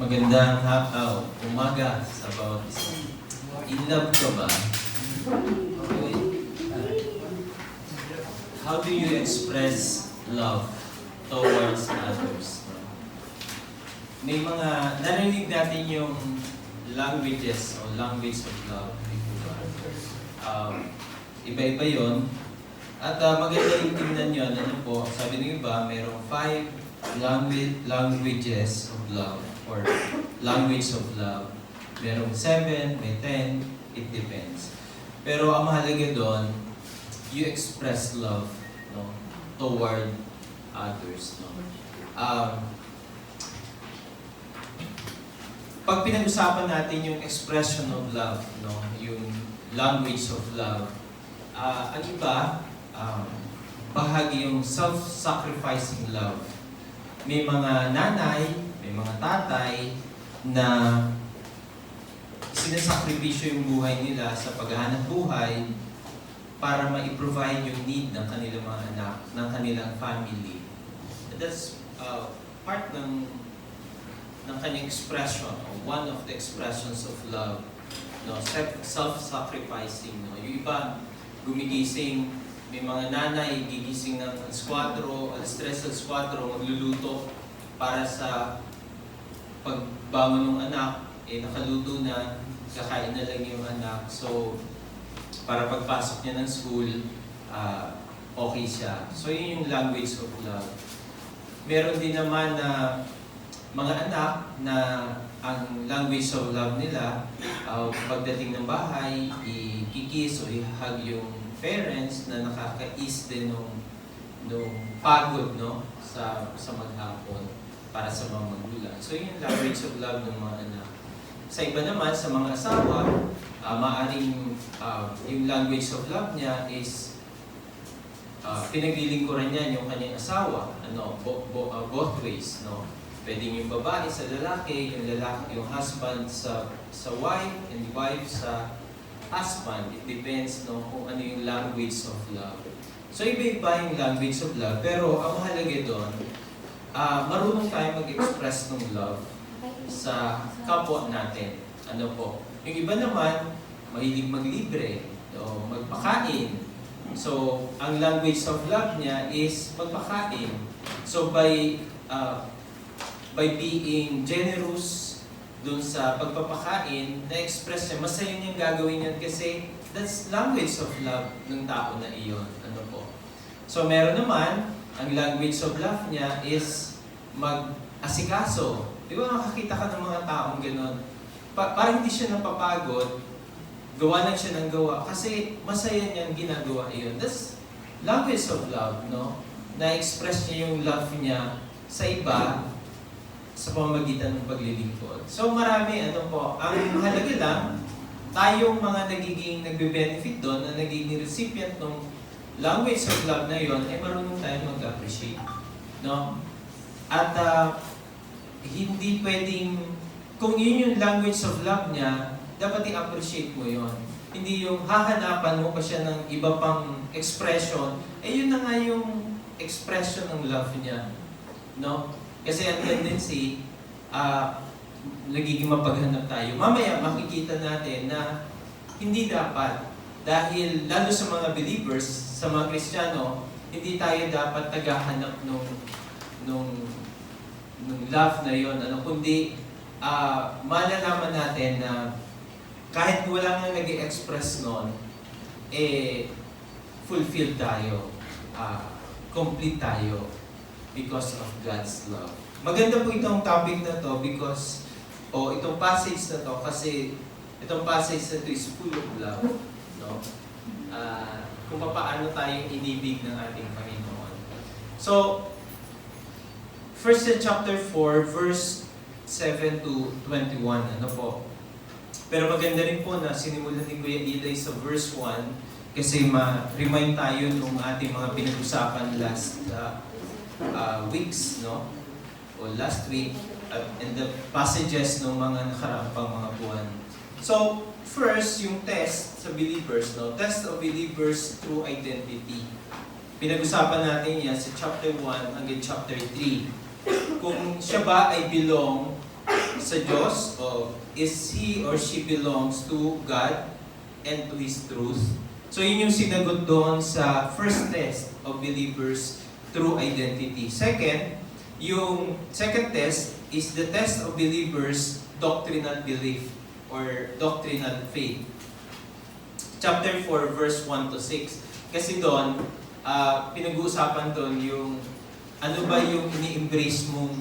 Magandang umaga sa bawat isa. In love ka ba? Okay. How do you express love towards others? May mga narinig natin yung languages o language of love. Iba-iba yun. At maganda yung tingnan yun. Ano po, sabi ng iba, mayroong 5 languages of love or language of love. Merong 7, may 10, it depends. Pero ang mahalaga doon, you express love, no, toward others. No? Pag pinag-usapan natin yung expression of love, no, yung language of love, ang iba, bahagi yung self-sacrificing love. May mga nanay, may mga tatay na sinasakripisyo yung buhay nila sa paghahanap buhay para ma-provide yung need ng kanilang mga anak, ng kanilang family. That's part ng kanyang expression, one of the expressions of love, no, self-sacrificing. No? Yung iba, gumigising, may mga nanay gigising ng alas 4, alas 3, alas 4, magluluto para sa pagbangon ng anak, nakaluto na, kakain na lang yung anak. So, para pagpasok niya ng school, okay siya. So, yun yung language of love. Meron din naman na mga anak na ang language of love nila, pagdating ng bahay, i-kiss o i-hug yung parents na nakaka-ease din nung pagod, no, sa maghapon para sa mga magulang. So yun yung language of love ng mga anak. Sa iba naman, sa mga asawa, maaaring yung language of love niya is pinaglilingkuran niya yung kanyang asawa, both ways, no. Pwedeng yung babae sa lalaki, yung husband sa wife, and wife sa husband. It depends, no, kung ano yung language of love. So iba-iba yung language of love, pero ang mahalaga doon, marunong tayo mag-express ng love sa kapwa natin. Ano po? Yung iba naman, mahilig maglibre o magpakain. So, ang language of love niya is magpakain. So, by being generous dun sa pagpapakain, na-express niya, masaya niyang gagawin yan kasi that's language of love ng tao na iyon. Ano po? So, meron naman, ang language of love niya is mag-asikaso. Di ba makakita ka ng mga taong gano'n? Parang hindi siya napapagod, gawa lang siya ng gawa kasi masaya niyang ginagawa iyon. That's language of love, no? Na-express niya yung love niya sa iba sa pamamagitan ng paglilingkod. So marami, ang mahalaga lang, tayong mga nagbe-benefit doon, na nagiging recipient ng language of love na yon, ay marunong tayo mag-appreciate. No? At hindi pwedeng, kung yun yung language of love niya, dapat i-appreciate mo yon. Hindi yung hahanapan mo pa siya ng iba pang expression, yun na nga yung expression ng love niya. No? Kasi ang tendency, nagiging mapaghanap tayo. Mamaya makikita natin na hindi dapat. Dahil lalo sa mga believers, sa mga Kristiyano, hindi tayo dapat tagahanap nung love na yon. Kundi malalaman natin na kahit wala nga nag-i-express nun, fulfill tayo. Complete tayo. Because of God's love. Maganda po itong topic na to because, itong passage na to kasi itong passage na to is full of love. No? Kung paano tayong inibig ng ating Panginoon. So, 1 chapter 4, verse 7 to 21. Ano po? Pero maganda rin po na sinimulan ni Kuya Eli sa verse 1 kasi ma-remind tayo nung ating mga pinag-usapan last weeks, no? O last week, and the passages ng mga nakarampang mga buwan. So, first, yung test sa believers, no? Test of believers through identity. Pinag-usapan natin yan sa chapter 1 hanggang chapter 3. Kung siya ba ay belong sa Diyos o is he or she belongs to God and to His truth. So yun yung sinagot doon sa first test of believers' true identity. Second, yung second test is the test of believers' doctrinal belief or doctrinal faith. Chapter 4, verse 1 to 6. Kasi doon, pinag-uusapan doon yung ano ba yung ini-embrace mong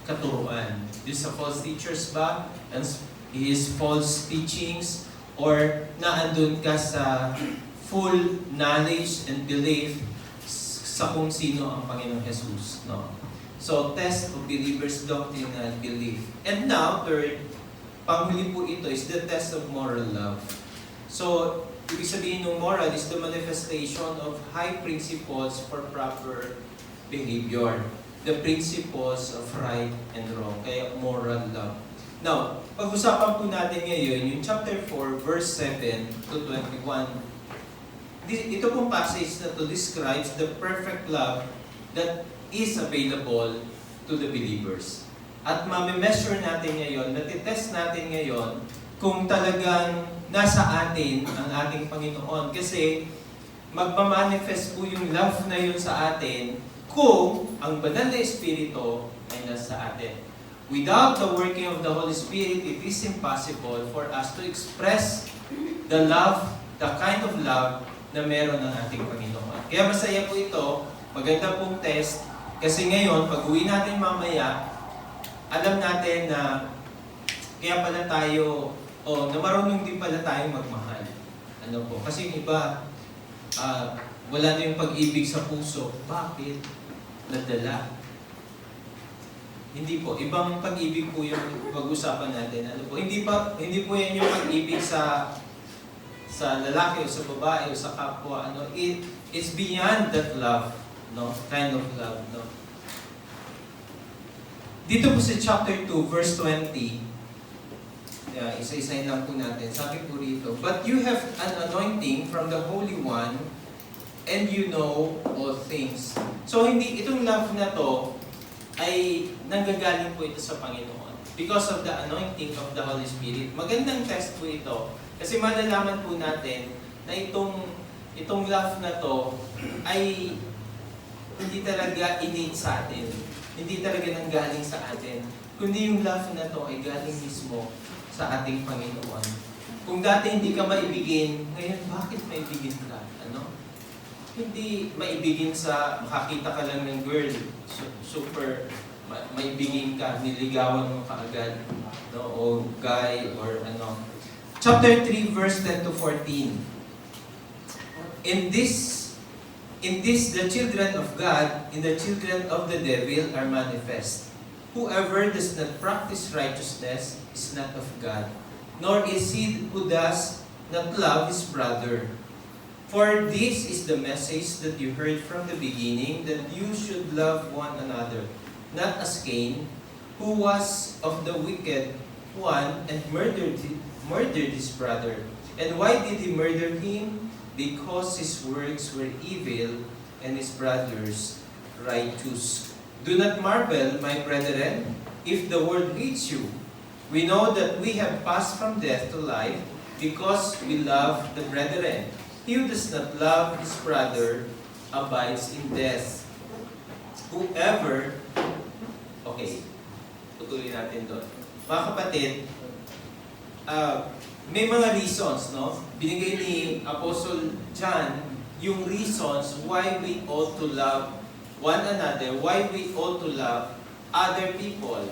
katuruan. Yung sa false teachers ba? And his false teachings? Or naandun ka sa full knowledge and belief sa kung sino ang Panginoong Jesus, no? So, test of believers' doctrinal belief. And now, third, panghuli po ito is the test of moral love. So, ibig sabihin ng moral is the manifestation of high principles for proper behavior. The principles of right and wrong. Kaya moral love. Now, pag-usapan po natin ngayon yung chapter 4, verse 7 to 21. Ito pong passage na to describes the perfect love that is available to the believers. At mami-measure natin ngayon, natitest natin ngayon kung talagang nasa atin ang ating Panginoon. Kasi magmamanifest po yung love na yun sa atin kung ang banal na Espiritu ay nasa atin. Without the working of the Holy Spirit, it is impossible for us to express the love, the kind of love na meron ng ating Panginoon. Kaya masaya po ito, maganda pong test, kasi ngayon, pag uwi natin mamaya, alam natin na kaya pala tayo, na marunong din pala tayong magmahal. Ano po? Kasi yung iba, wala na yung pag-ibig sa puso. Bakit? Nadala. Hindi po. Ibang pag-ibig po yung pag-usapan natin. Ano po? Hindi po yan yung pag-ibig sa lalaki o sa babae o sa kapwa. Ano? It's beyond that love. No? Kind of love. No? Dito po sa chapter 2, verse 20, isa-isahin lang po natin. Sabi po rito, "But you have an anointing from the Holy One, and you know all things." So, itong love na to ay nanggagaling po ito sa Panginoon. Because of the anointing of the Holy Spirit. Magandang test po ito. Kasi malalaman po natin na itong love na to ay hindi talaga innate sa atin. Hindi talaga nanggaling sa atin. Kundi yung love na to ay galing mismo sa ating Panginoon. Kung dati hindi ka maibigin, ngayon bakit maibigin ka? Ano? Hindi maibigin sa makakita ka lang ng girl, super maibigin ka, niligawan mo kaagad, no? O guy or ano. Chapter 3, verse 10 to 14. In this, the children of God and the children of the devil are manifest. Whoever does not practice righteousness is not of God, nor is he who does not love his brother. For this is the message that you heard from the beginning, that you should love one another, not as Cain, who was of the wicked one and murdered his brother. And why did he murder him? Because his works were evil and his brothers righteous. Do not marvel, my brethren, if the world hates you. We know that we have passed from death to life because we love the brethren. He who does not love his brother abides in death. Whoever, okay, tutuloy natin doon. Mga kapatid, may mga reasons, no? Binigay ni Apostle John yung reasons why we ought to love one another, why we ought to love other people.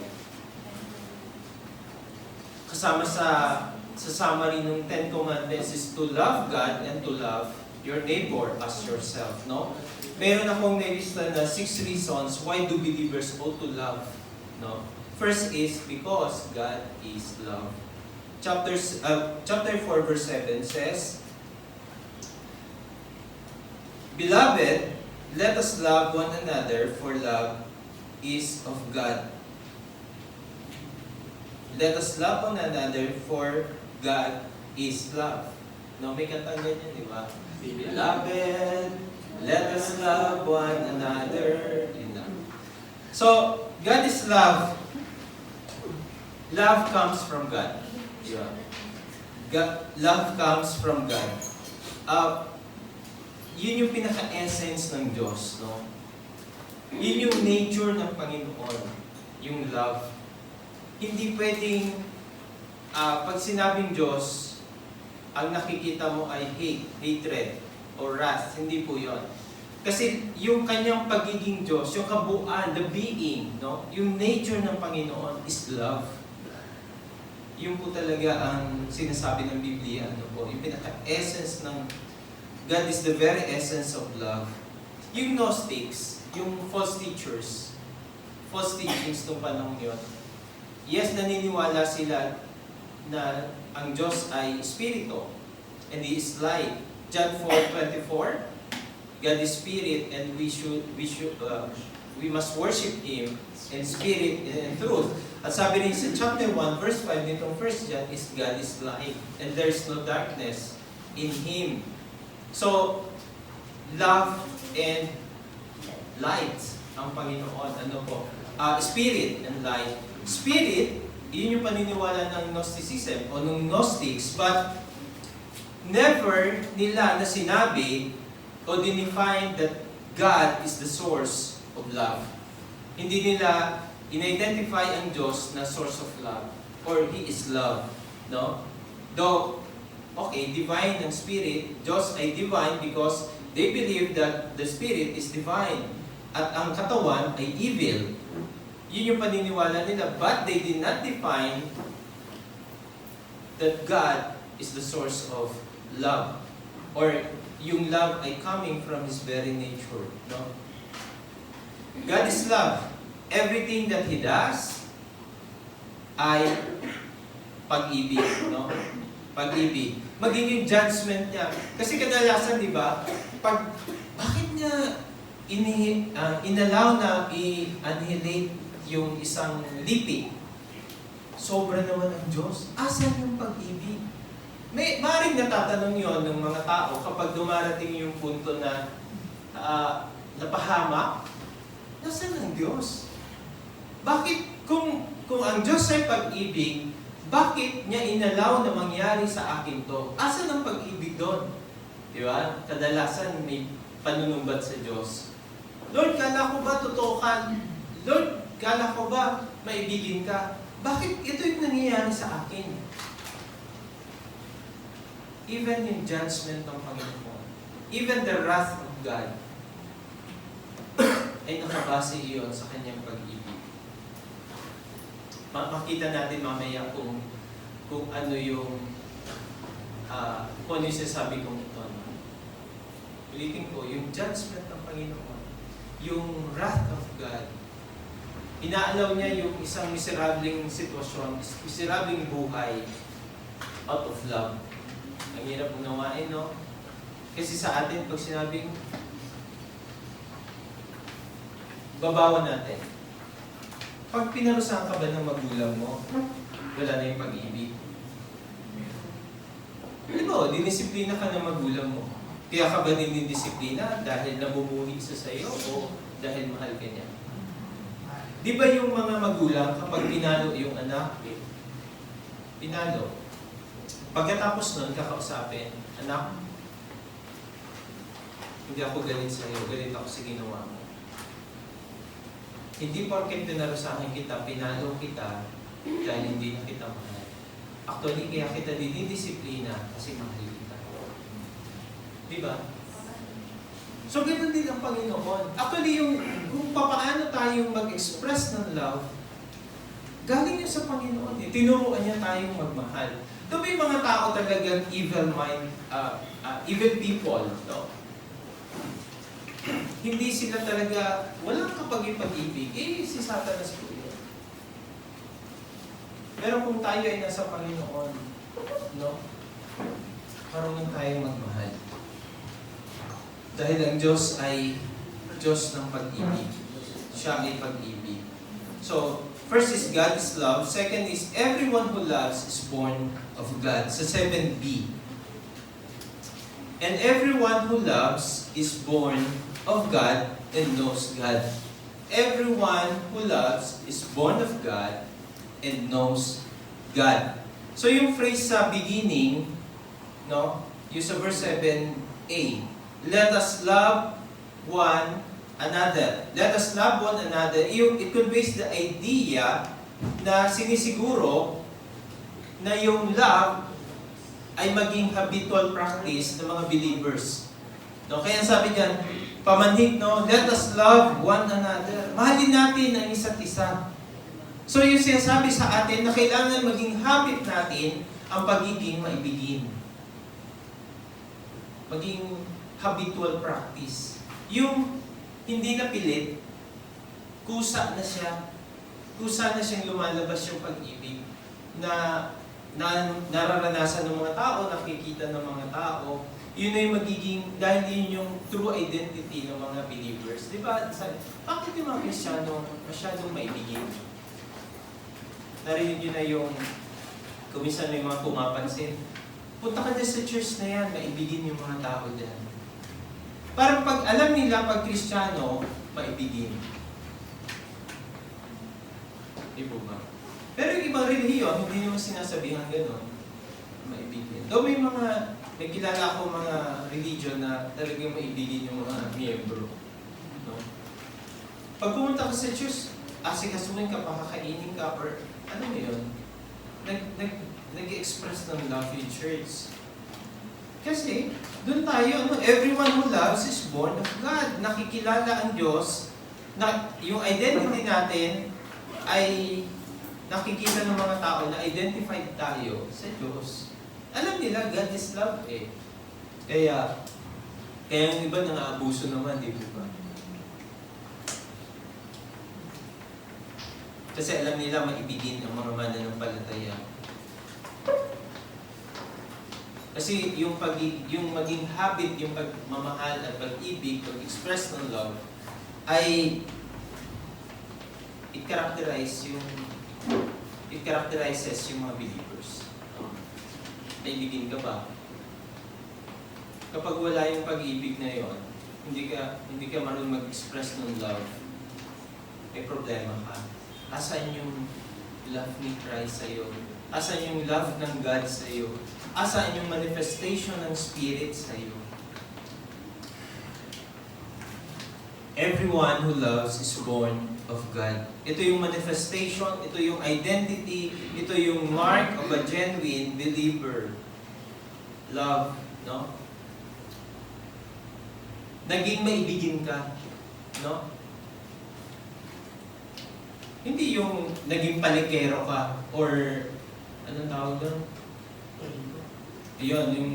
Kasama sa summary ng Ten Commandments is to love God and to love your neighbor as yourself, no? Meron akong nilista na 6 reasons why do believers ought to love, no? First is because God is love. Chapter 4 verse 7 says, "Beloved, let us love one another, for love is of God." Let us love one another, for God is love. No, may kantang ganyan, di ba? Beloved, let us love one another. So, God is love. Love comes from God. Diba? Love comes from God. Yun yung pinaka-essence ng Diyos, no? Yun yung nature ng Panginoon, yung love. Hindi pwedeng, pag sinabing Diyos, ang nakikita mo ay hate, hatred, or wrath. Hindi po yun. Kasi yung kanyang pagiging Diyos, yung kabuuan, the being, no? Yung nature ng Panginoon is love. Yun po talaga ang sinasabi ng Biblia, ano po, yung pinaka-essence ng God is the very essence of love. Yung Gnostics, yung false teachers, false teachings nung panahon yun, yes, naniniwala sila na ang Diyos ay Espiritu, and He is light. John 4:24, God is Spirit, and we must worship Him in spirit and in truth. At sabi rin sa chapter 1, verse 5 nitong 1 John is God is light, and there is no darkness in Him. So, love and light ang Panginoon. Ano po? Spirit and light. Spirit, yun yung paniniwala ng Gnosticism o ng Gnostics, but never nila na sinabi o dinefine that God is the source of love. Hindi nila in-identify ang Diyos na source of love or He is love. No? Though, okay, divine ng Spirit, Diyos ay divine because they believe that the Spirit is divine at ang katawan ay evil. Yun yung paniniwala nila, but they did not define that God is the source of love or yung love ay coming from His very nature. No? God is love. Everything that He does ay pag-ibig. No? Pag-ibig. Magiging judgment niya. Kasi kadalasan, di ba, bakit niya inallow na i-annihilate yung isang lipi? Sobra naman ang Diyos. Asan yung pag-ibig? Maaaring natatanong yon ng mga tao kapag dumarating yung punto na napahamak, nasaan ang Diyos? Bakit kung ang Diyos ay pag-ibig, bakit niya inalaw na mangyari sa akin to? Asan ang pag-ibig doon? Di ba? Kadalasan may panunumbat sa Diyos. Lord, kala ko ba totoo ka? Lord, kala ko ba maibigin ka? Bakit ito yung nangyayari sa akin? Even yung judgment ng Panginoon, even the wrath of God, ay nakabase iyon sa kanyang pag-ibig. Makita natin mamaya kung ano yung kung ano yung sasabi kong ito. No? Ulitin ko, yung judgment ng Panginoon, yung wrath of God, inaalaw niya yung isang miserableng sitwasyon, miserableng buhay out of love. Ang hirap unawain, no? Kasi sa atin, pag sinabing babawan natin, pag pinarusahan ka ba ng magulang mo, wala na yung pag-ibig. Di ba, dinisiplina ka ng magulang mo. Kaya ka ba dinidisiplina dahil namumuhi sa sayo o dahil mahal ka niya? Di ba yung mga magulang, kapag pinalo yung anak, pinalo. Pagkatapos nun, kakausapin, anak, hindi ako galit sa'yo, galit ako sa ginawa mo. Hindi porket pinarusahan kita, pinalo kita, dahil hindi na kita mahal. Actually, kaya kita dinidisiplina kasi mahal kita. Di ba? So, ganoon din ang Panginoon. Actually, kung paano tayong mag-express ng love, galing yun sa Panginoon. Tinuruan niya tayong magmahal. Ito may mga tao talagang evil mind, evil people, no? Hindi sila talaga, walang kapag-ibig, si Satanas po yun. Pero kung tayo ay nasa Panginoon, no? Marunong tayong magmahal. Dahil ang Diyos ay Diyos ng pag-ibig. Siya ay pag-ibig. So, first is God is love. Second is everyone who loves is born of God. Sa 7b. And everyone who loves is born of God and knows God. Everyone who loves is born of God and knows God. So yung phrase sa beginning, no, yung sa verse 7a, let us love one another. Let us love one another. It conveys the idea na sinisiguro na yung love ay maging habitual practice ng mga believers. No, kaya sabi diyan, pamanhik, no, let us love one another. Mahalin natin ang isa't isa. So yung sinasabi sa atin na kailangan maging habit natin ang pagiging maibigin. Maging habitual practice. Yung hindi na pilit, kusa na siya. Kusa na siyang lumalabas yung pag-ibig na nararanasan ng mga tao, nakikita ng mga tao. Yun na yung magiging, dahil yun yung true identity ng mga believers. Di ba? Bakit yung mga Kristiyano masyadong maibigin? Narinig yun na yung, kumisan may mga pumapansin, punta ka dyan sa church na yan, maibigin yung mga tao dyan. Parang pag alam nila, pag Kristiyano, maibigin. Di po ba? Pero yung ibang relihiyon, hindi naman sinasabihan gano'n, maibigin. Though may kilala ako mga religion na talagang maibigin yung mga miyembro. No? Pag pumunta ka sa church, asikasuhin ka, pakakainin ka, or ano mo yun? Nag-express ng love in church. Kasi, doon tayo, everyone who loves is born of God. Nakikilala ang Diyos, na yung identity natin ay nakikita ng mga tao na identified tayo sa Diyos. Alam nila, God is love eh. Kaya yung iba nang-aabuso naman, di ba? Kasi alam nila maibigin ang mga mananampalataya. Kasi yung maging habit, yung pagmamahal at pag-ibig, pag-express ng love, ay it characterizes yung mga believers. Maibigin ka ba? Kapag wala yung pag-ibig na yon, hindi ka marunong mag-express ng love, may problema ka. Asan yung love ni Christ sa'yo? Asan yung love ng God sa'yo? Asan yung manifestation ng Spirit sa'yo? Everyone who loves is born of God. Ito yung manifestation, ito yung identity, ito yung mark of a genuine believer. Love, no? Naging maibigin ka, no? Hindi yung naging palikero ka or anong tawag doon? Yun, yung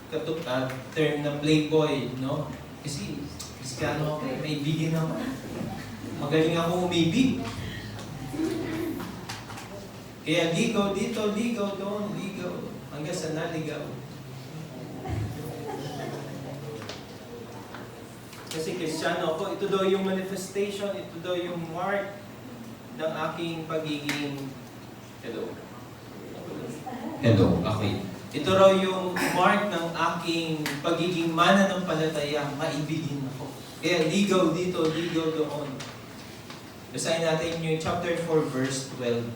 term na playboy, no? Kasi Kristiyano ako, may ibigin naman. Magaling ako umibig. Kaya ligaw dito, ligaw doon, ligaw. Hanggang sa naligaw. Kasi Kristiyano ako, ito daw yung manifestation, ito daw yung mark ng aking pagiging... Hello, okay. Ito raw yung mark ng aking pagiging mananampalataya, maibigin ako. Kaya ligaw dito, ligaw doon. Basahin natin yung chapter 4, verse 12.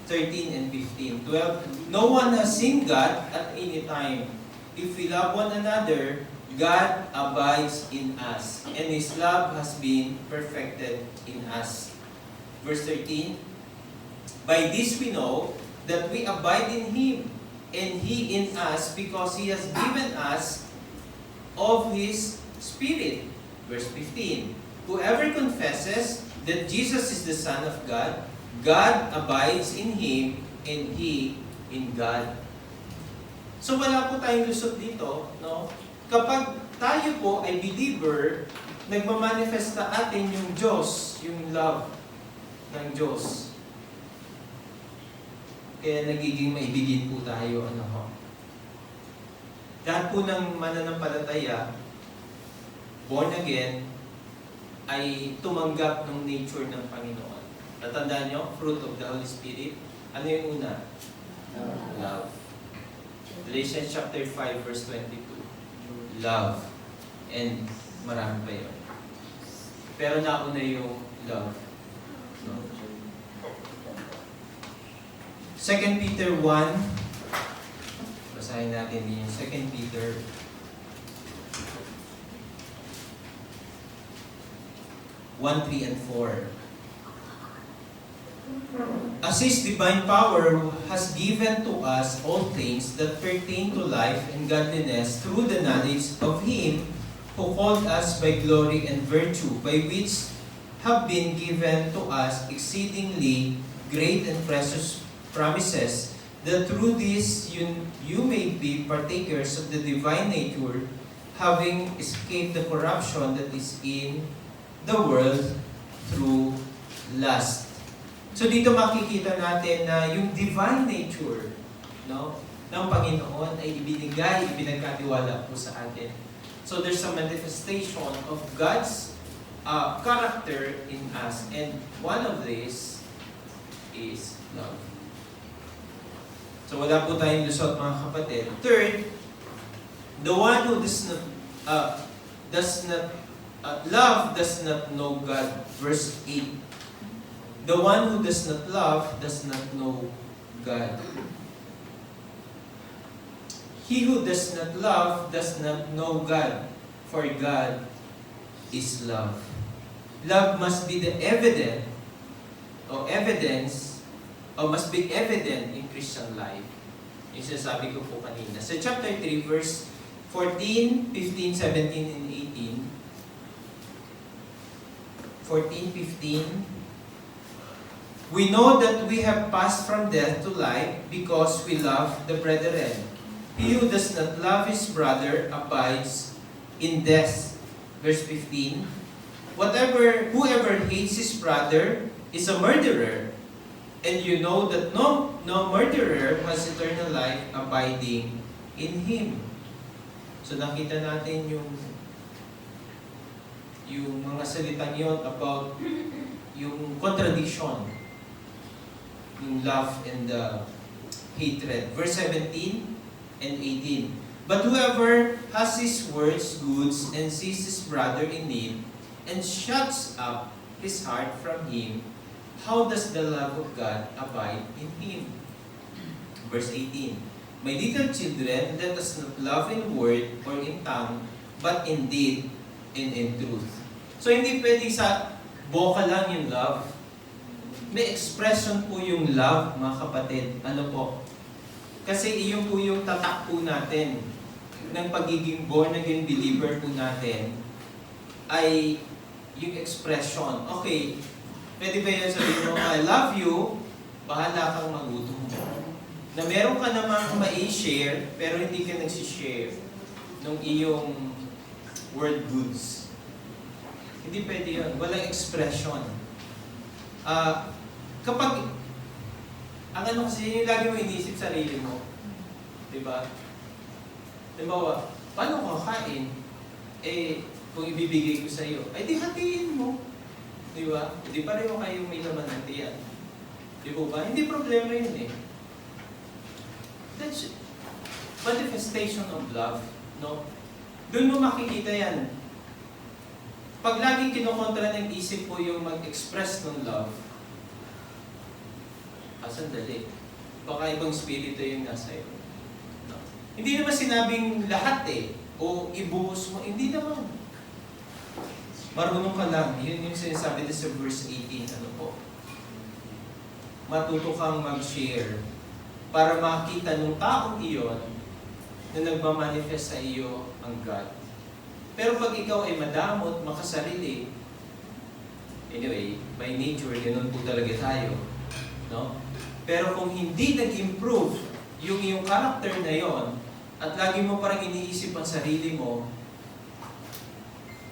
13 and 15. 12. No one has seen God at any time. If we love one another, God abides in us, and His love has been perfected in us. Verse 13. By this we know that we abide in Him, and He in us, because He has given us of His Spirit. Verse 15. Whoever confesses that Jesus is the Son of God, God abides in Him, and He in God. So wala po tayong lusot dito, no? Kapag tayo po ay believer, nagmamanifest sa atin yung Diyos, yung love ng Diyos. Kaya nagiging maibigin po tayo, ano ho. Lahat po ng mananampalataya, born again, ay tumanggap ng nature ng Panginoon. Natandaan nyo, fruit of the Holy Spirit. Ano yung una? Love. Galatians chapter 5, verse 22. Love. And marami pa yun. Pero nauna yung love. No? 2 Peter 1, basahin natin din yung 2 Peter 1, 3, and 4. As His divine power has given to us all things that pertain to life and godliness through the knowledge of Him who called us by glory and virtue, by which have been given to us exceedingly great and precious promises, that through this you may be partakers of the divine nature, having escaped the corruption that is in the world through lust. So dito makikita natin na yung divine nature, no, ng Panginoon ay ibinagkatiwala po sa atin. So there's a manifestation of God's character in us, and one of these is love. So wala po tayong lusot, mga kapatid. Third, the one who love does not know God. Verse 8. The one who does not love does not know God. He who does not love does not know God, for God is love. Love must be the evidence, must be evident in Christian life. Yung sinasabi ko po kanina. Sa chapter 3, verse 14, 15, 17, and 18. 14, 15. We know that we have passed from death to life because we love the brethren. He who does not love his brother abides in death. Verse 15. Whoever hates his brother is a murderer, and you know that no murderer has eternal life abiding in him. So nakita natin yung mga salitang yun about yung contradiction, yung love and the hatred. Verse 17 and 18. But whoever has his words goods and sees his brother in need and shuts up his heart from him, how does the love of God abide in him? Verse 18. My little children, let us not love in word or in tongue, but in deed and in truth. So hindi pwede sa boka lang yung love. May expression po yung love, mga kapatid. Ano po? Kasi iyon po yung tatak po natin ng pagiging born again believer po natin ay yung expression. Okay, pwede ba yan sabihin mo, I love you, bahala kang magutom. Na meron ka namang mai-share, pero hindi ka nagsishare ng iyong word goods. Hindi pwede yun. Walang expression. Kapag, ang ano kasi, yung lagi mo inisip sarili mo. Diba? Halimbawa, paano kakain? Kung ibibigay ko sa iyo, ay di hatiin mo. Diba? Di pareho kayong may laman ng tiyan. Di ba? Hindi problema yun eh. That's manifestation of love. No? Doon mo makikita yan. Pag laging kinokontra ng isip mo yung mag-express ng love, sandali. Baka ibang spirito yung nasa iyo. No? Hindi naman sinabing lahat o ibuhos mo. Hindi naman. Marunong ka lang. Yun yung sinasabi din sa verse 18. Ano po? Matuto kang mag-share para makita ng taong iyon na nagmamanifest sa iyo ang God. Pero pag ikaw ay madamot, makasarili, anyway, by nature, ganun po talaga tayo. No? Pero kung hindi nag-improve yung iyong character na yon at lagi mo parang iniisip ang sarili mo,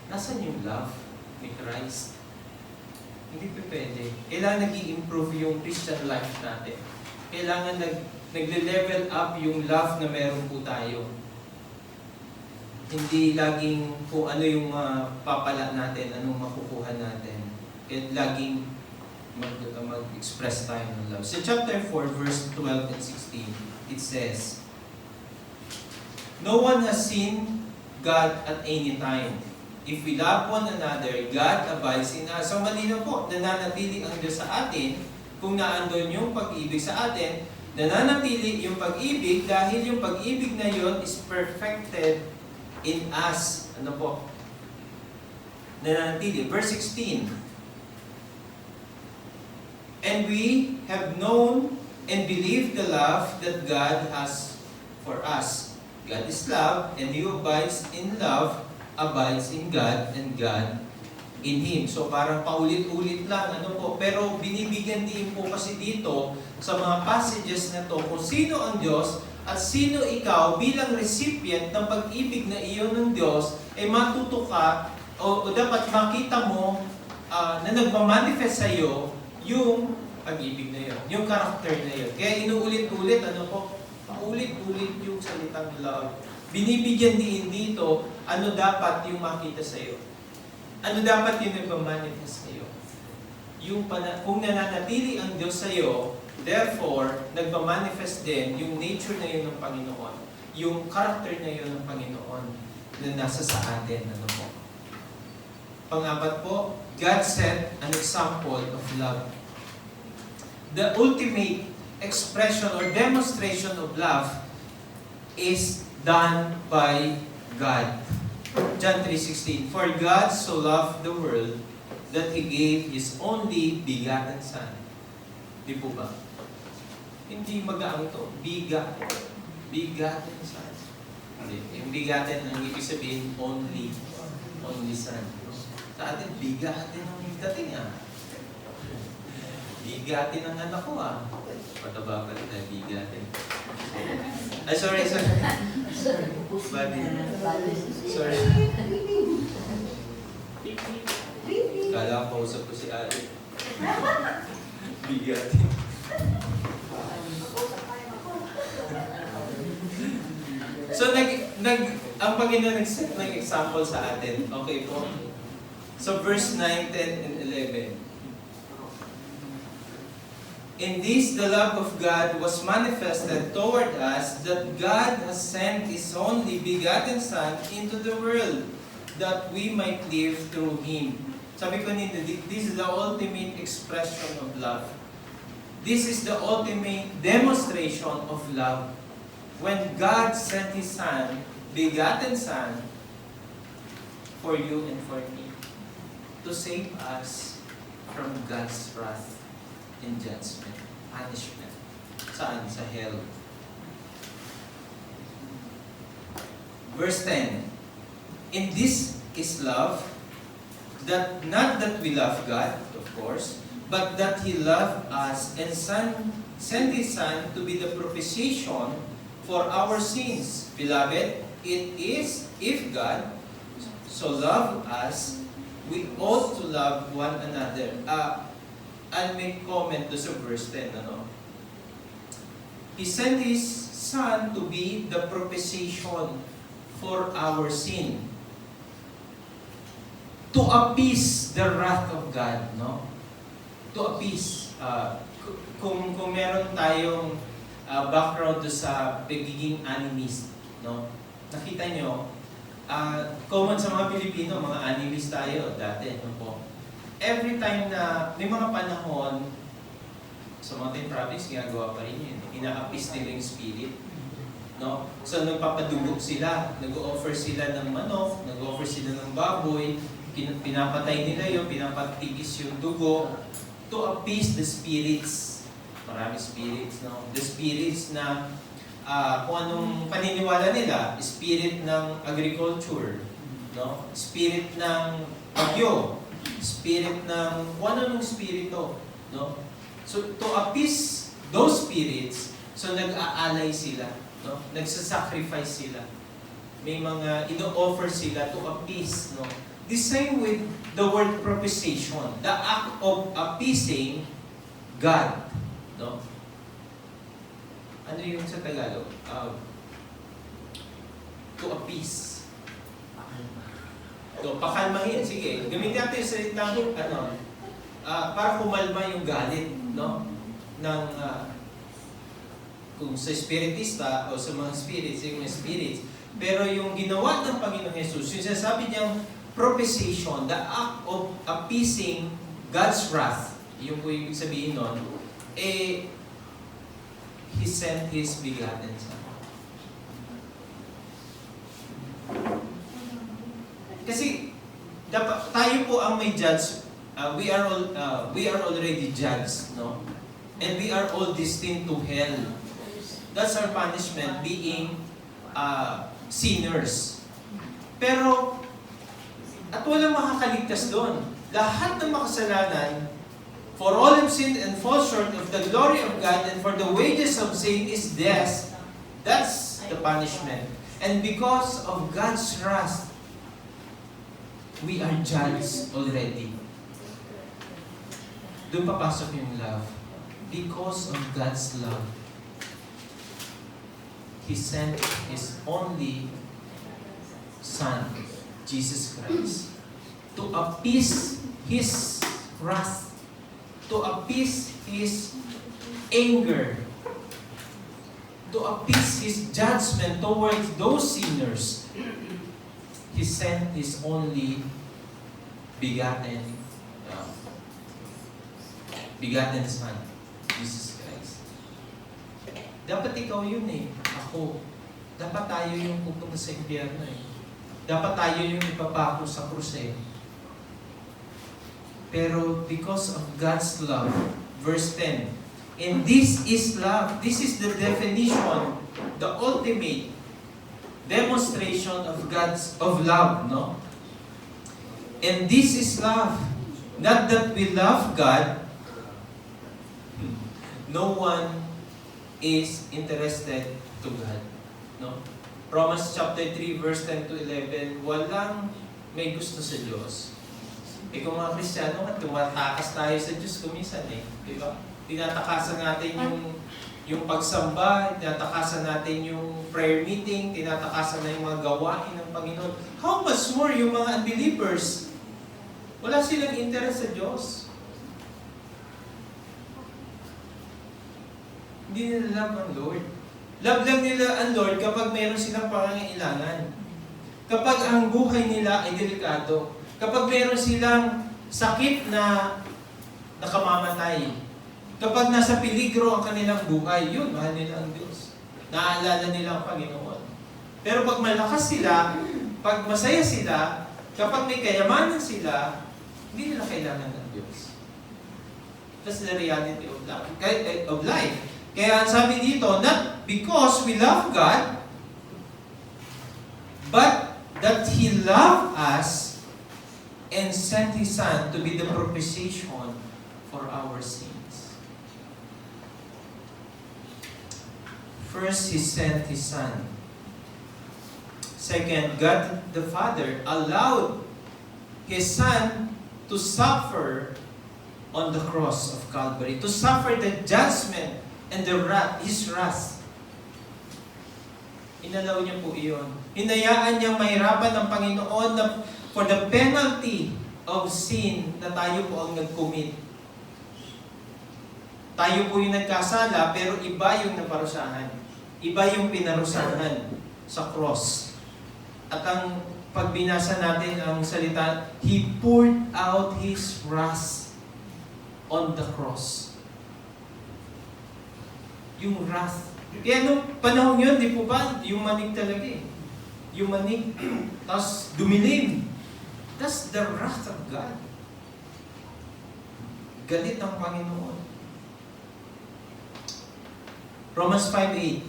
nasan yung love ni Christ? Hindi pa pwede. Kailangan nag-i-improve yung Christian life natin. Kailangan nagle-level up yung love na meron po tayo. Hindi laging kung ano yung papala natin, anong makukuha natin. Kaya laging mag-express tayo ng love. So chapter 4, verse 12 and 16, it says, No one has seen God at any time. if we love one another, God abides in us. So malinaw po, nananatili ang Diyos sa atin kung naandun yung pag-ibig sa atin. Nananatili yung pag-ibig dahil yung pag-ibig na yun is perfected in us. Ano po? Nananatili. Verse 16. And we have known and believed the love that God has for us. God is love, and he who abides in love abides in God, and God in Him. So parang paulit-ulit lang, ano po. Pero binibigyan din po kasi dito sa mga passages na to kung sino ang Diyos at sino ikaw bilang recipient ng pag-ibig na iyon ng Diyos, ay matuto ka o dapat makita mo na nagmamanifest sa iyo yung pag-ibig na yun, yung character na yun. Kaya inuulit-ulit, ano po, paulit-ulit yung salitang love. Binibigyan din dito, ano dapat yung makita sa iyo. Ano dapat yung nagmamanifest sa iyo? Kung nananatili ang Diyos sa iyo, therefore, nagmamanifest din yung nature na yun ng Panginoon. Yung character na yun ng Panginoon na nasa sa atin. Ano po? Pang-apat po, God set an example of love. The ultimate expression or demonstration of love is done by God. John 3:16, For God so loved the world that He gave His only begotten Son. Di po ba? Hindi magaang to. Begotten Son. Yung begotten, ang ibig sabihin, only Son. Sa atin, begotten ang dating Bigatin ang anak ko Pataba ka rin bigatin. Ay, sorry. Badi. Sorry. Kala ko usap ko si Ali. Bigatin. So, ang Panginoon nag-set ng example sa atin. Okay po? So, verse 9, 10, and 11. In this, the love of God was manifested toward us, that God has sent His only begotten Son into the world, that we might live through Him. Sabi ko nito, this is the ultimate expression of love. This is the ultimate demonstration of love. When God sent His Son, begotten Son, for you and for me, to save us from God's wrath and judgment, punishment. Saan? Sa hell. Verse 10. In this is love, that not that we love God, of course, but that He loved us and sent His Son to be the propitiation for our sins. Beloved, it is, if God so loved us, we ought to love one another. I'll make comment to sa verse 10. He sent His Son to be the propitiation for our sin, to appease the wrath of God, no? To appease. Kung meron tayong background to sa pagiging animist, no? Nakita nyo, common sa mga Pilipino, mga animist tayo dati, no po? Every time na may mga panahon sa Mountain Province, ginagawa pa rin yun. Ina-appease nila yung spirit. No? So, nagpapadugog sila. Nag-offer sila ng manok, nag-offer sila ng baboy, pinapatay nila yun, pinapatigis yung dugo to appease the spirits. Maraming spirits, no? The spirits na kung anong paniniwala nila, spirit ng agriculture, no? Spirit ng bagyo, spirit ng kung anong spirito, no? So to appease those spirits, so nag-aalay sila, no? Nagsasacrifice sila. May mga ino-offer sila to appease, no? The same with the word propitiation, the act of appeasing God, no? Ano yung sa Tagalog? To appease. To pakalmahin. Sige, gamitin natin yung salitang, para kumalma yung galit, no? Ng, kung sa spiritista o sa mga spirits, yung mga spirits. Pero yung ginawa ng Panginoong Jesus, yung sinasabi niyang propitiation, the act of appeasing God's wrath, yung po ibig sabihin nun, He sent His begotten Son. Kasi dapat tayo po ang may judge. We are already judged, no? And we are all destined to hell. That's our punishment, being sinners. Pero at walang makakaligtas doon. Lahat ng makasalanan, for all have sinned and fall short of the glory of God, and for the wages of sin is death. That's the punishment. And because of God's wrath, we are judged already. Doon papasok yung love. Because of God's love, He sent His only Son, Jesus Christ, to appease His wrath, to appease His anger, to appease His judgment towards those sinners. He sent His only begotten Son, Jesus Christ. Dapat ikaw yun ako. Dapat tayo yung pupunta sa impyerno Dapat tayo yung ipapako sa krus Pero because of God's love, verse 10, and this is love. This is the definition, the ultimate demonstration of love, no? And this is love. Not that we love God. No one is interested to God, no? Romans chapter 3 verse 10 to 11, walang may gusto sa Diyos. Kung mga Kristiyano, tumatakas tayo sa Diyos kuminsan di ba? Tinatakasan natin yung pagsamba, tinatakasan natin yung prayer meeting, tinatakasan na yung mga gawain ng Panginoon. How much more yung mga unbelievers? Wala silang interest sa Diyos. Hindi nila love ang Lord. Love lang nila ang Lord kapag mayroon silang pangangailangan. Kapag ang buhay nila ay delikado. Kapag mayroon silang sakit na nakamamatay. Kapag nasa peligro ang kanilang buhay, yun, mahal nila ang Diyos. Naaalala nila ang Panginoon. Pero pag malakas sila, pag masaya sila, kapag may kayamanan sila, hindi nila kailangan ng Diyos. That's the reality of life. Kaya ang sabi dito, not because we love God, but that He loved us and sent His Son to be the propitiation for our sins. First, He sent His Son. Second, God the Father allowed His Son to suffer on the cross of Calvary, to suffer the judgment and His wrath. Inalaw niya po iyon. Hinayaan niyang mahirapan ng Panginoon na for the penalty of sin na tayo po ang nag-commit. Tayo po yung nagkasala, pero iba yung naparusahan. Iba yung pinarusahan sa cross. At ang pagbinasa natin ang salita, He poured out His wrath on the cross. Yung wrath. Kaya nung panahon yun, di po ba? Yung manig talaga Yung manig. Tapos dumilim. That's the wrath of God. Galit ng Panginoon. Romans 5:8.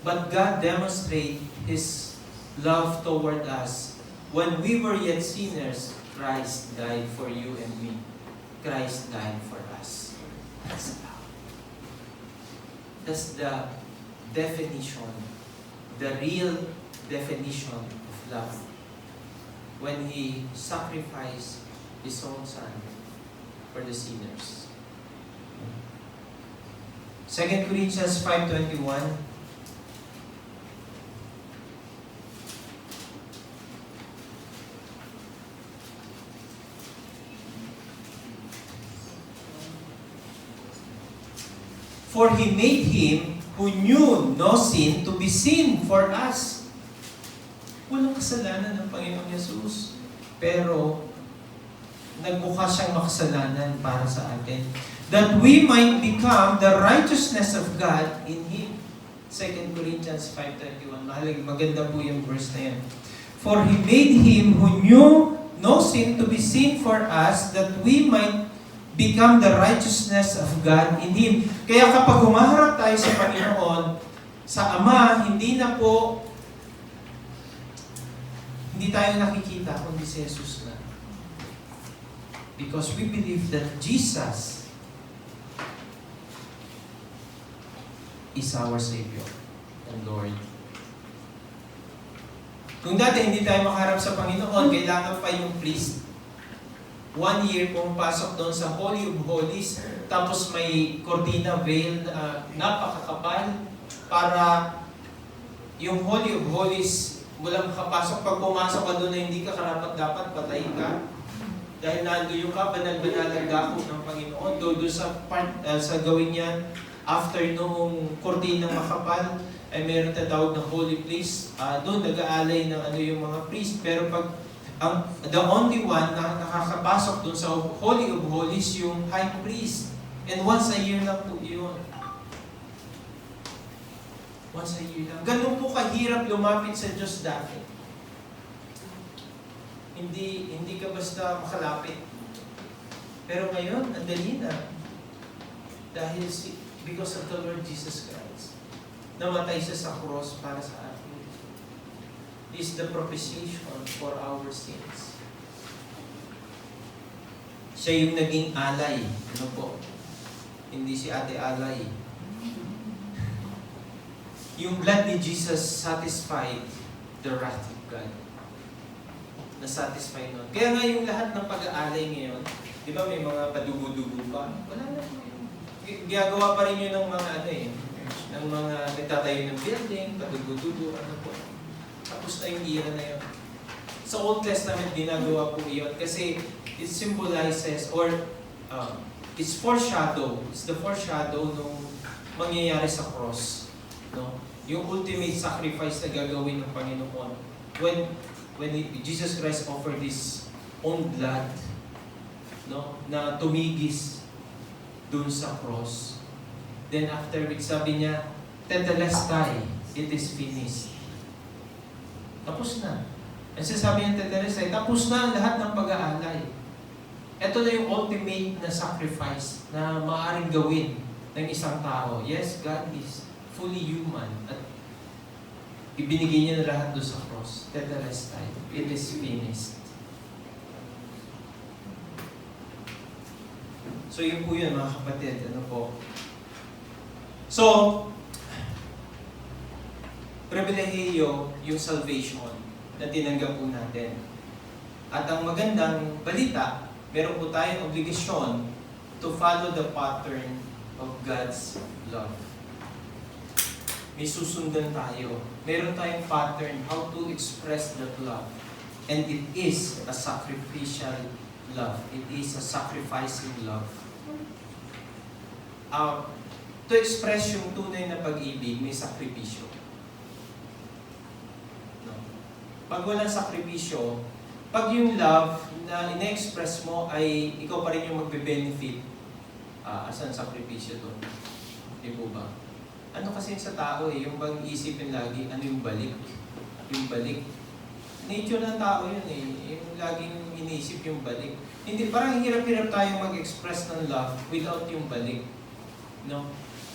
But God demonstrates His love toward us. When we were yet sinners, Christ died for you and me. Christ died for us. That's love. That's the definition, the real definition of love. When He sacrificed His own Son for the sinners. 2 Corinthians 5:21. For He made Him who knew no sin to be sin for us. Walang kasalanan ng Panginoong Yesus. Pero, nagmukha siyang makasalanan para sa atin. That we might become the righteousness of God in Him. 2 Corinthians 5:21. Maganda po yung verse na yan. For He made Him who knew no sin to be sin for us, that we might become the righteousness of God in Him. Kaya kapag humaharap tayo sa Panginoon, sa Ama, hindi tayo nakikita kundi si Jesus na. Because we believe that Jesus is our Savior and Lord. Kung dati hindi tayo makaharap sa Panginoon, kailangan pa yung priest. 1 year pumapasok doon sa Holy of Holies, tapos may cortina veil na napakakapal para yung Holy of Holies walang makapasok. Pag pumasok ka doon na hindi ka karapat-dapat, patay ka. Dahil nandoon ka, banal-banalang dako ng Panginoon. Doon sa gawin yan, after noong kortinang makapal, ay meron tatawag ng holy place. Doon nag-aalay ng yung mga priest. Pero pag the only one na nakakapasok doon sa Holy of Holies, yung high priest. And once a year lang po yun. Once a year lang. Ganun po kahirap lumapit sa Diyos dati. Hindi ka basta makalapit. Pero ngayon, ang dali na. Dahil because of the Lord Jesus Christ. Namatay siya sa cross para sa atin. This is the propitiation for our sins. Siya yung naging alay. Ano po? Hindi si Ate Alay. Yung blood ni Jesus satisfied the wrath of God. Na-satisfy nun. Kaya nga yung lahat ng pag-aalay ngayon, di ba may mga padugo-dugo pa? Wala na po yun. Gagawa pa rin yun ng mga ng mga nagtatayo ng building, padugo-dugo, po. Tapos na yung era na yun. Sa Old Testament, ginagawa po yun kasi it symbolizes or it's foreshadow. It's the foreshadow nung mangyayari sa cross. No? Yung ultimate sacrifice na gagawin ng Panginoon. When Jesus Christ offered His own blood, no, na tumigis dun sa cross. Then after which sabi niya, Tetelestai, it is finished. Tapos na. Ang sasabi niya, Tetelestai, tapos na ang lahat ng pag-aalay. Ito na yung ultimate na sacrifice na maaaring gawin ng isang tao. Yes, God is fully human at ibinigay niya na lahat doon sa cross. Tetelestai, it is finished. So yun po yun mga kapatid. Ano po? So, pribilehiyo yung salvation na tinanggap po natin. At ang magandang balita, meron po tayong obligasyon to follow the pattern of God's love. May susundan tayo. Meron tayong pattern how to express that love. And it is a sacrificial love. It is a sacrificing love. To express yung tunay na pag-ibig, may sakripisyo. No? Pag walang sakripisyo, pag yung love na ina-express mo ay ikaw pa rin yung magbe-benefit, asan sakripisyo doon? Di po ba? Ano kasi sa tao yung bang isipin lagi, ano yung balik? Yung balik. Nature ng tao yun yung laging iniisip yung balik. Hindi, parang hirap-hirap tayo mag-express ng love without yung balik. No?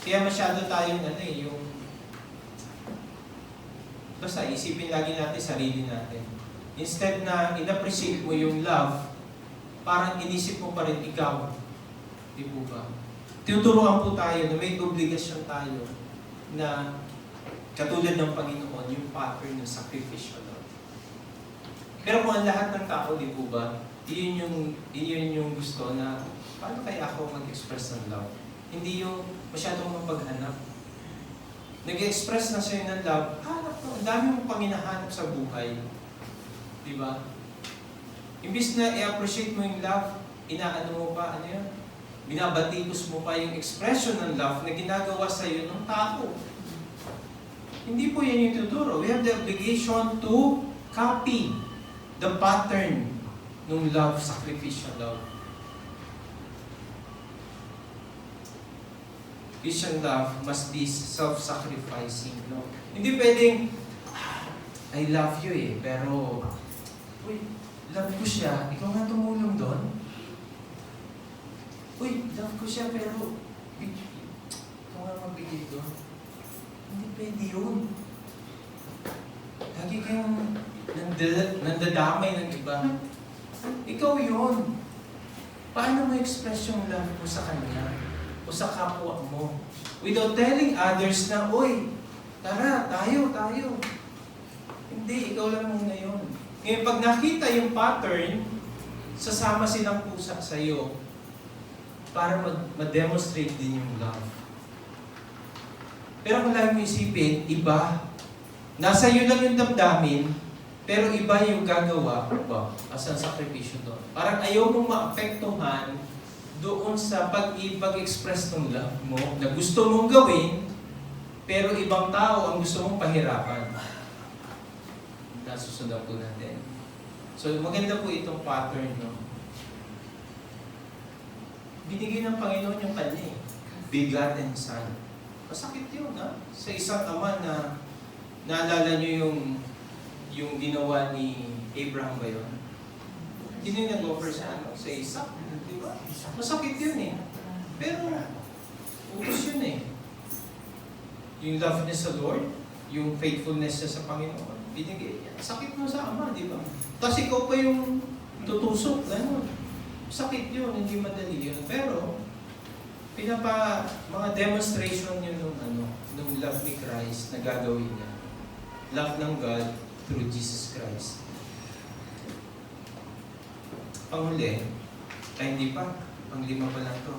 Kaya masyado tayong yung basta isipin lagi natin sarili natin. Instead na in-appreciate mo yung love, parang inisip mo pa rin ikaw. Di po ba? Tinuturuan po tayo na may obligasyon tayo na katulad ng Panginoon, yung pattern ng sacrificial love. Pero kung ang lahat ng tao, di po ba, iyon yung gusto na paano kaya ako mag-express ng love? Hindi yung masyadong mapaghanap. Nag-express na sa'yo ng love, hanap mo, ang dami mong panginahanap sa buhay. Di ba? Imbis na i-appreciate mo yung love, inaano mo pa, binabatikos mo pa yung expression ng love na ginagawa sa'yo ng tao. Hindi po yan yung tuturo. We have the obligation to copy the pattern nung love, sacrificial love. Christian love must be self-sacrificing, no? Hindi pwedeng, I love you eh, pero, uy, love ko siya, ikaw nga tumulong doon. Uy, love ko siya, pero, ikaw nga magbigay doon. Hindi pwede yun. Lagi kayong nandadamay ng iba. Ikaw yun. Paano mo express yung love mo sa kanya? O sa kapwa mo? Without telling others na, uy, tara, tayo. Hindi, ikaw lang muna yun. Ngayon, pag nakita yung pattern, sasama silang pusa sa'yo para ma-demonstrate din yung love. Pero kung lagi mo isipin, iba. Nasa iyo lang yung damdamin, pero iba yung gagawa as ang sakripisyo doon. Parang ayaw mong maapektuhan doon sa pag-express ng love mo na gusto mong gawin, pero ibang tao ang gusto mong pahirapan. Nasusundan po natin. So maganda po itong pattern, no? Binigay ng Panginoon yung kanya eh. Begotten Son. Masakit yun, ha? Sa isang ama na naalala nyo yung ginawa ni Abraham ba yun? Hindi nyo nag-offer sa Isaac. Diba? Masakit yun eh. Pero, utos yun eh. Yung love niya sa Lord, yung faithfulness niya sa Panginoon, binigay niya. Sakit mo sa ama, di ba? Tapos ikaw pa yung tutusok, gano'n. Sakit yun, hindi madali yun. Pero, mga demonstration yun nung love ni Christ na gagawin niya. Love ng God through Jesus Christ. Panghuli, hindi pa. Panglima pa lang to.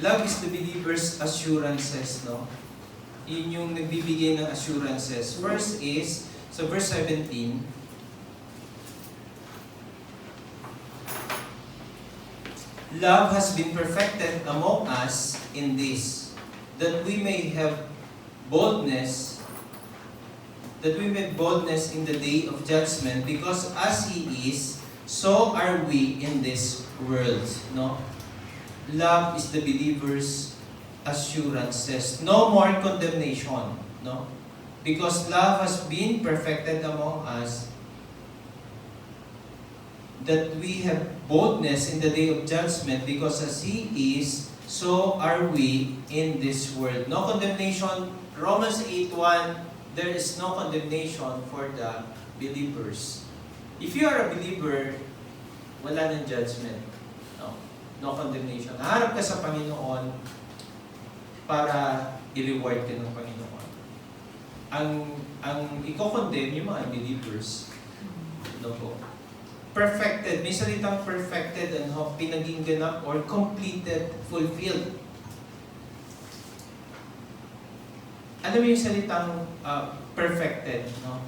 Love is the believer's assurances, no? Yun yung nagbibigay ng assurances. First is, so verse 17, love has been perfected among us in this, that we may have boldness, in the day of judgment, because as He is, so are we in this world. No? Love is the believer's assurances. No more condemnation. No? Because love has been perfected among us, that we have boldness in the day of judgment, because as He is, so are we in this world. No condemnation. Romans 8:1, there is no condemnation for the believers. If you are a believer, wala ng judgment. No condemnation. Naharap ka sa Panginoon para i-reward ka ng Panginoon. Ang i-condemn yung mga believers. No po. Perfected. May salitang perfected and pinaging ganap or completed, fulfilled. Alam mo yung salitang perfected, no?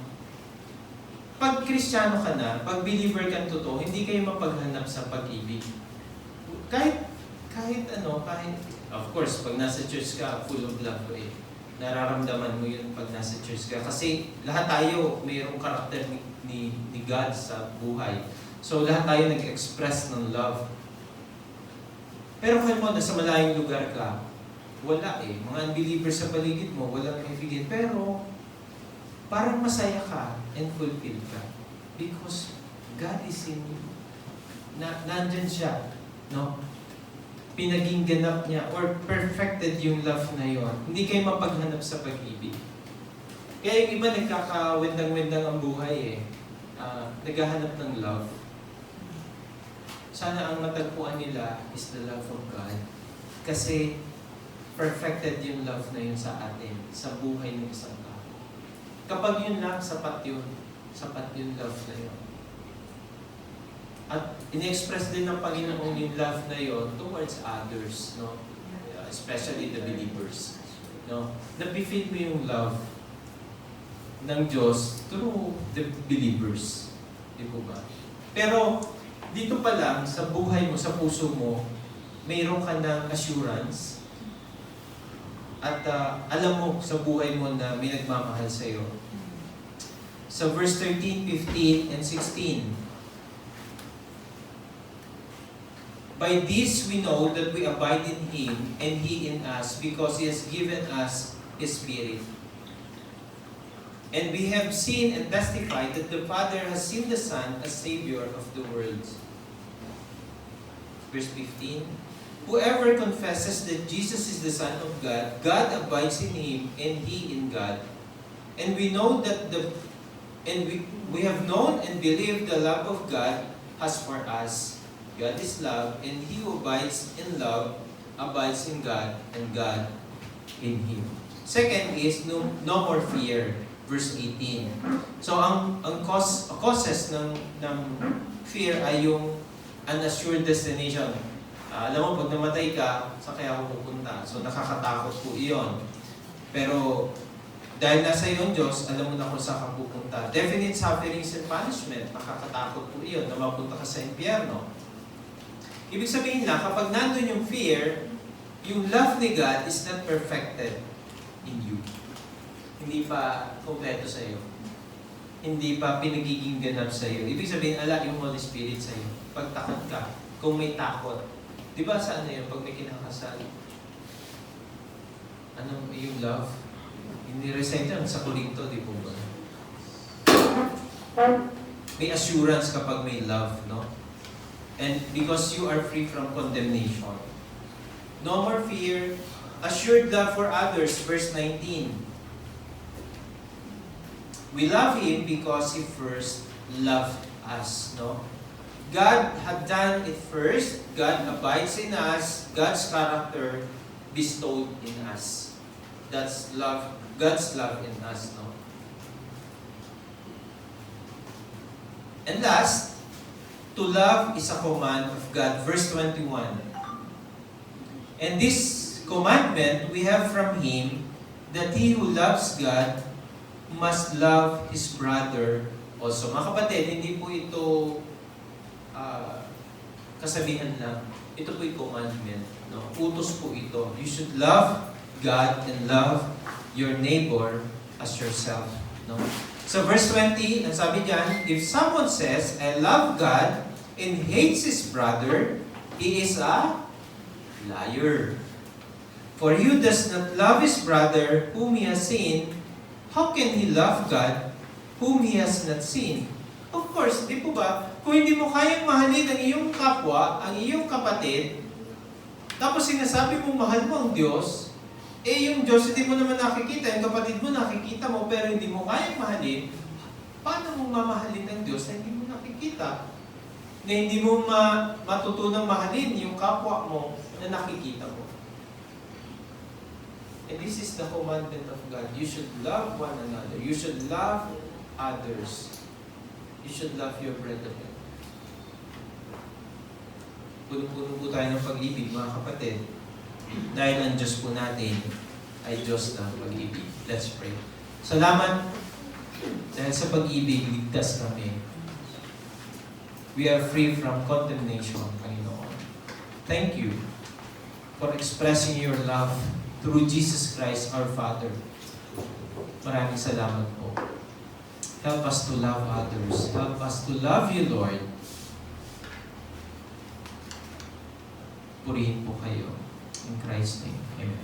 Pag Kristiyano ka na, pag believer ka totoo, hindi kayo mapaghanap sa pag-ibig. Kahit of course, pag nasa church ka, full of love eh. Nararamdaman mo yun pag nasa church ka. Kasi lahat tayo mayroong karakter ni God sa buhay. So lahat tayo nag-express ng love. Pero kung nasa malayong lugar ka, wala eh. Mga unbelievers sa paligid mo, walang kaibigan. Pero, parang masaya ka and fulfilled ka. Because God is in you. Nandyan siya. No? Pinaging ganap niya or perfected yung love na yon. Hindi kayo mapaghanap sa pag-ibig. Kaya yung iba nagkakawindang-windang ang buhay eh. Naghahanap ng love. Sana ang matagpuan nila is the love of God. Kasi perfected yung love na yun sa atin, sa buhay ng isang tao. Kapag yun lang, sapat yun love na yun. At in-express din ng Panginoon yung love na yun towards others, no? Especially the believers. No? Napifeel mo yung love ng Diyos through the believers. Di po ba? Pero, dito pa lang, sa buhay mo, sa puso mo, mayroon ka ng assurance at alam mo sa buhay mo na may nagmamahal sa iyo. Sa verse 13, 15, and 16, By this we know that we abide in Him and He in us, because He has given us His Spirit. And we have seen and testified that the Father has seen the Son as Savior of the world. Verse 15, whoever confesses that Jesus is the Son of God, God abides in Him and He in God. And we know that we have known and believed the love of God has for us. God is love, and he who abides in love abides in God, and God in him. Second is no more fear. Verse 18. So ang causes ng fear ay yung unassured destination. Alam mo, pag namatay ka, saan kaya ako pupunta? So nakakatakot po iyon. Pero dahil nasa iyo Diyos, alam mo na kung saan ka pupunta. Definite sufferings and punishment, nakakatakot po iyon na mapunta ka sa impyerno. Ibig sabihin lang, kapag nandun yung fear, yung love ni God is not perfected in you. Hindi pa kompleto sa iyo. Hindi pa pinagiging ganap sa iyo. Ibig sabihin, ala yung Holy Spirit sa iyo. Pag takot ka, kung may takot, di ba sa ano yun, pag may kinakasal? Ano yung love? Ini-recite yan sa Korinto, di po ba? May assurance kapag may love, no? And because you are free from condemnation. No more fear, assured love for others, verse 19. We love Him because He first loved us, no? God had done it first. God abides in us. God's character bestowed in us. That's love. God's love in us, no? And last, to love is a command of God. Verse 21. And this commandment we have from Him, that he who loves God must love his brother also. Mga kapatid, hindi po ito kasabihan lang. Ito po yung commandment. No? Utos po ito. You should love God and love your neighbor as yourself. No? So verse 20, ang sabi diyan, if someone says, I love God and hates his brother, he is a liar. For he who does not love his brother whom he has seen, how can he love God whom he has not seen? Of course, di po ba? Kung hindi mo kayang mahalin ang iyong kapwa, ang iyong kapatid, tapos sinasabi mo mahal mo ang Diyos, yung Diyos hindi mo naman nakikita, yung kapatid mo nakikita mo, pero hindi mo kayang mahalin, paano mo mamahalin ang Diyos na hindi mo nakikita? Na hindi mo matutunang mahalin yung kapwa mo na nakikita mo. And this is the commandment of God. You should love one another. You should love others. You should love your brethren. Puno-puno po tayo ng pag-ibig, mga kapatid. Dahil ang Diyos po natin ay Diyos ng pag-ibig. Let's pray. Salamat dahil sa pag-ibig, ligtas kami. We are free from condemnation, Panginoon. Thank you for expressing your love through Jesus Christ, our Father. Maraming salamat po. Help us to love others. Help us to love you, Lord. Purihin po kayo. In Christ's name, amen.